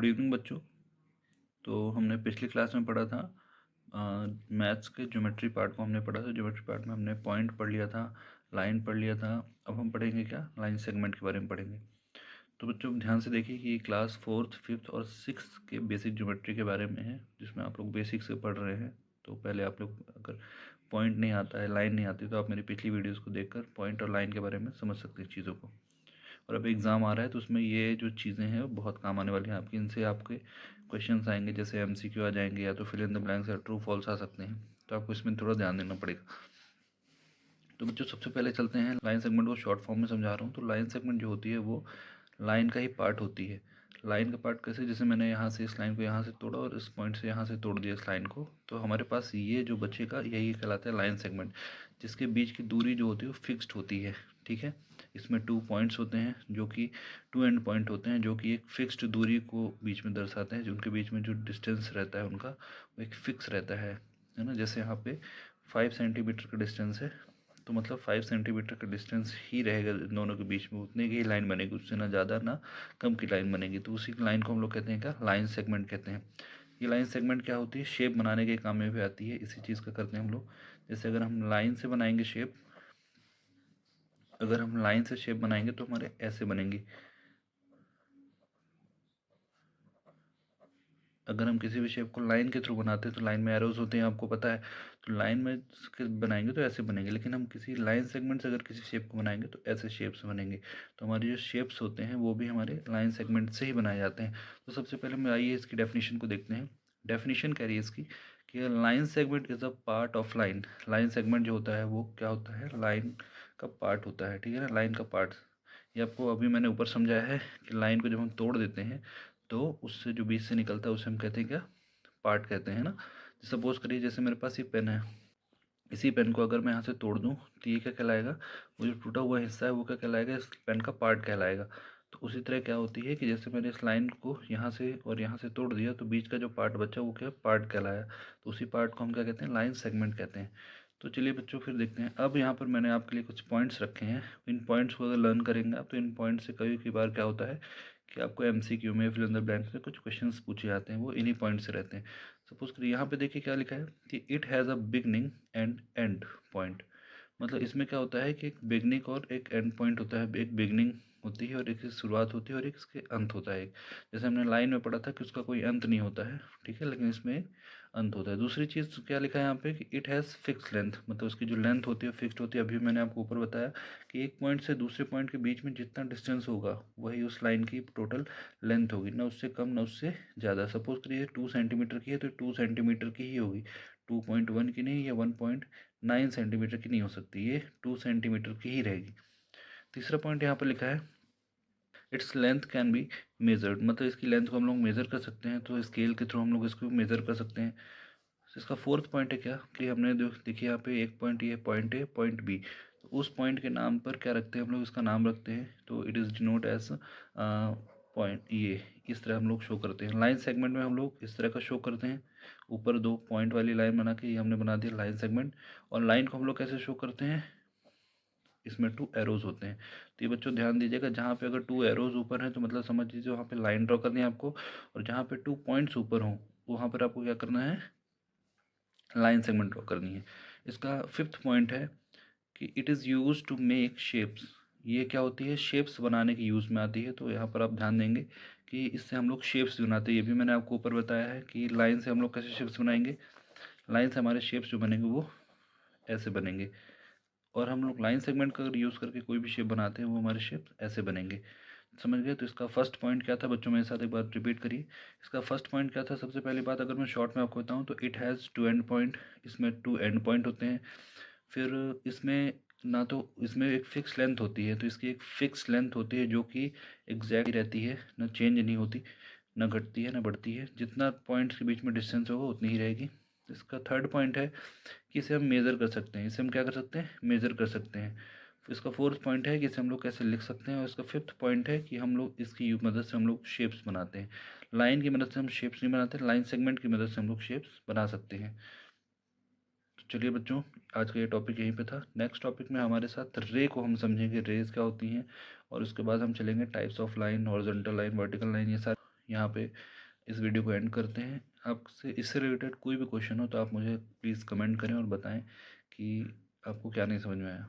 Good evening बच्चों। तो हमने पिछली क्लास में पढ़ा था मैथ्स के ज्योमेट्री पार्ट को हमने पढ़ा था। ज्योमेट्री पार्ट में हमने पॉइंट पढ़ लिया था, लाइन पढ़ लिया था। अब हम पढ़ेंगे क्या, लाइन सेगमेंट के बारे में पढ़ेंगे। तो बच्चों ध्यान से देखिए कि क्लास 4th 5th और 6th के बेसिक ज्योमेट्री के बारे में है, जिसमें आप लोग बेसिक से पढ़ रहे हैं। तो पहले आप लोग अगर पॉइंट नहीं आता है, लाइन नहीं आती, तो आप मेरी पिछली वीडियोज़ को देखकर पॉइंट और लाइन के बारे में समझ सकते हैं चीज़ों को। और अब एग्ज़ाम आ रहा है तो उसमें ये जो चीज़ें हैं वो बहुत काम आने वाली हैं आपकी। इनसे आपके क्वेश्चंस आएंगे, जैसे एमसीक्यू आ जाएंगे या तो फिल इन द ब्लैंक्स या ट्रू फॉल्स आ सकते हैं। तो आपको इसमें थोड़ा ध्यान देना पड़ेगा। तो बच्चों सबसे पहले चलते हैं, लाइन सेगमेंट को शॉर्ट फॉर्म में समझा रहा हूँ। तो लाइन सेगमेंट जो होती है वो लाइन का ही पार्ट होती है। लाइन का पार्ट कैसे, जैसे मैंने यहाँ से इस लाइन को यहाँ से तोड़ा और इस पॉइंट से यहाँ से तोड़ दिया इस लाइन को, तो हमारे पास ये जो बचेगा यही कहलाता है लाइन सेगमेंट, जिसके बीच की दूरी जो होती है वो फिक्स्ड होती है। ठीक है, इसमें 2 पॉइंट्स होते हैं जो कि 2 एंड पॉइंट होते हैं, जो कि एक फिक्स्ड दूरी को बीच में दर्शाते हैं। जो उनके बीच में जो डिस्टेंस रहता है उनका वो एक फिक्स रहता है ना। जैसे यहाँ पे 5 सेंटीमीटर का डिस्टेंस है, तो मतलब 5 सेंटीमीटर का डिस्टेंस ही रहेगा दोनों के बीच में, उतने की ही लाइन बनेगी, उससे ना ज़्यादा ना कम की लाइन बनेगी। तो उसी लाइन को हम लोग कहते हैं क्या, लाइन सेगमेंट कहते हैं। ये लाइन सेगमेंट क्या होती है, शेप बनाने के काम में भी आती है। इसी चीज़ का करते हैं हम लोग। जैसे अगर हम लाइन से बनाएंगे शेप, अगर हम लाइन से शेप बनाएंगे तो हमारे ऐसे बनेंगी। अगर हम किसी भी शेप को लाइन के थ्रू बनाते हैं तो लाइन में एरोज होते हैं, आपको पता है। तो लाइन में बनाएंगे तो ऐसे बनेंगे, लेकिन हम किसी लाइन सेगमेंट से अगर किसी शेप को बनाएंगे तो ऐसे शेप्स बनेंगे। तो हमारे जो शेप्स होते हैं वो भी हमारे लाइन सेगमेंट से ही बनाए जाते हैं। तो सबसे पहले हम आइए इसकी डेफिनेशन को देखते हैं। डेफिनेशन कह रही है इसकी कि line segment is a part of line. Line segment जो होता है वो क्या होता है, लाइन का पार्ट होता है। ठीक है ना, लाइन का पार्ट। ये आपको अभी मैंने ऊपर समझाया है कि लाइन को जब हम तोड़ देते हैं तो उससे जो बीच से निकलता है उसे हम कहते हैं क्या, पार्ट कहते हैं ना। सपोज करिए जैसे मेरे पास ये पेन है, इसी पेन को अगर मैं यहाँ से तोड़ दूँ तो ये क्या कहलाएगा, वो जो टूटा हुआ हिस्सा है वो क्या कहलाएगा, इस पेन का पार्ट कहलाएगा। तो उसी तरह क्या होती है कि जैसे मैंने इस लाइन को यहाँ से और यहाँ से तोड़ दिया तो बीच का जो पार्ट बचा वो क्या, पार्ट कहलाया। तो उसी पार्ट को हम क्या कहते हैं, लाइन सेगमेंट कहते हैं। तो चलिए बच्चों फिर देखते हैं। अब यहाँ पर मैंने आपके लिए कुछ पॉइंट्स रखे हैं। इन पॉइंट्स को अगर लर्न करेंगे आप तो इन पॉइंट्स से कई कई बार क्या होता है कि आपको एमसीक्यू में, फिल इन द ब्लैंक्स में कुछ क्वेश्चंस पूछे जाते हैं, वो इन्हीं पॉइंट से रहते हैं। सपोज करिए यहाँ पे देखिए क्या लिखा है कि it has a beginning and and point. मतलब इसमें क्या होता है कि एक बिगनिंग और एक एंड पॉइंट होता है। एक बिगनिंग होती है और एक इसकी शुरुआत होती है और एक इसके अंत होता है। एक जैसे हमने लाइन में पढ़ा था कि उसका कोई अंत नहीं होता है, ठीक है, लेकिन इसमें अंत होता है। दूसरी चीज़ क्या लिखा है यहाँ पे कि इट हैज़ फिक्स लेंथ, मतलब उसकी जो लेंथ होती है फिक्स्ड होती है। अभी मैंने आपको ऊपर बताया कि एक पॉइंट से दूसरे पॉइंट के बीच में जितना डिस्टेंस होगा वही उस लाइन की टोटल लेंथ होगी, ना उससे कम ना उससे ज़्यादा। सपोज करिए 2 सेंटीमीटर की है तो 2 सेंटीमीटर की ही होगी, 2.1 की नहीं, या 1.9 सेंटीमीटर की नहीं हो सकती, ये 2 सेंटीमीटर की ही रहेगी। तीसरा पॉइंट यहाँ पर लिखा है its length can be measured, मतलब इसकी लेंथ को हम लोग मेज़र कर सकते हैं। तो स्केल के थ्रू हम लोग इसको मेज़र कर सकते हैं। इसका फोर्थ पॉइंट है क्या कि हमने देखिए यहाँ पे एक पॉइंट, ये पॉइंट ए पॉइंट बी, तो उस पॉइंट के नाम पर क्या रखते हैं हम लोग, इसका नाम रखते हैं। तो it is denote as point, ये इस तरह हम लोग शो करते हैं। लाइन सेगमेंट में हम लोग इस तरह का शो करते हैं, ऊपर 2 पॉइंट वाली लाइन बना के ये हमने बना दिया लाइन सेगमेंट। और लाइन को हम लोग कैसे शो करते हैं, इसमें 2 एरोज होते हैं। तो ये बच्चों ध्यान दीजिएगा, जहाँ पे अगर 2 एरोज ऊपर हैं तो मतलब समझ लीजिए वहाँ पे लाइन ड्रॉ करनी है आपको। और जहाँ पे 2 पॉइंट्स ऊपर हों वहाँ पर आपको क्या करना है, लाइन सेगमेंट ड्रॉ करनी है। इसका फिफ्थ पॉइंट है कि it is use to make shapes. ये क्या होती है, शेप्स बनाने की यूज़ में आती है। तो यहाँ पर आप ध्यान देंगे कि इससे हम लोग शेप्स बनाते हैं। ये भी मैंने आपको ऊपर बताया है कि लाइन से हम लोग कैसे शेप्स बनाएंगे। लाइन से हमारे शेप्स जो बनेंगे वो ऐसे बनेंगे। और हम लोग लाइन सेगमेंट का अगर यूज़ करके कोई भी शेप बनाते हैं वो हमारे शेप्स ऐसे बनेंगे। समझ गए। तो इसका फर्स्ट पॉइंट क्या था बच्चों, मेरे साथ एक बार रिपीट करिए। इसका फर्स्ट पॉइंट क्या था, सबसे पहली बात अगर मैं शॉर्ट में आपको बताऊं तो इट हैज़ 2 एंड पॉइंट, इसमें 2 एंड पॉइंट होते हैं। फिर इसमें ना तो इसमें एक फ़िक्स लेंथ होती है, तो इसकी एक फ़िक्स लेंथ होती है जो कि एग्जैक्ट रहती है, ना चेंज नहीं होती, ना घटती है ना बढ़ती है। जितना पॉइंट्स के बीच में डिस्टेंस होगा उतनी ही रहेगी। इसका थर्ड पॉइंट है कि इसे हम मेज़र कर सकते हैं। इसे हम क्या कर सकते हैं, मेज़र कर सकते हैं। इसका फोर्थ पॉइंट है कि इसे हम लोग कैसे लिख सकते हैं। और इसका फिफ्थ पॉइंट है कि हम लोग इसकी मदद से हम लोग शेप्स बनाते हैं। लाइन की मदद से हम शेप्स नहीं बनाते, लाइन सेगमेंट की मदद से हम लोग शेप्स बना सकते हैं। तो चलिए बच्चों, आज का ये टॉपिक यहीं पे था। नेक्स्ट टॉपिक में हमारे साथ रे को हम समझेंगे, रेज क्या होती हैं। और उसके बाद हम चलेंगे types of line, horizontal line, vertical line, ये सारे यहाँ पे इस वीडियो को एंड करते हैं। आपसे इससे रिलेटेड कोई भी क्वेश्चन हो तो आप मुझे प्लीज़ कमेंट करें और बताएं कि आपको क्या नहीं समझ में आया।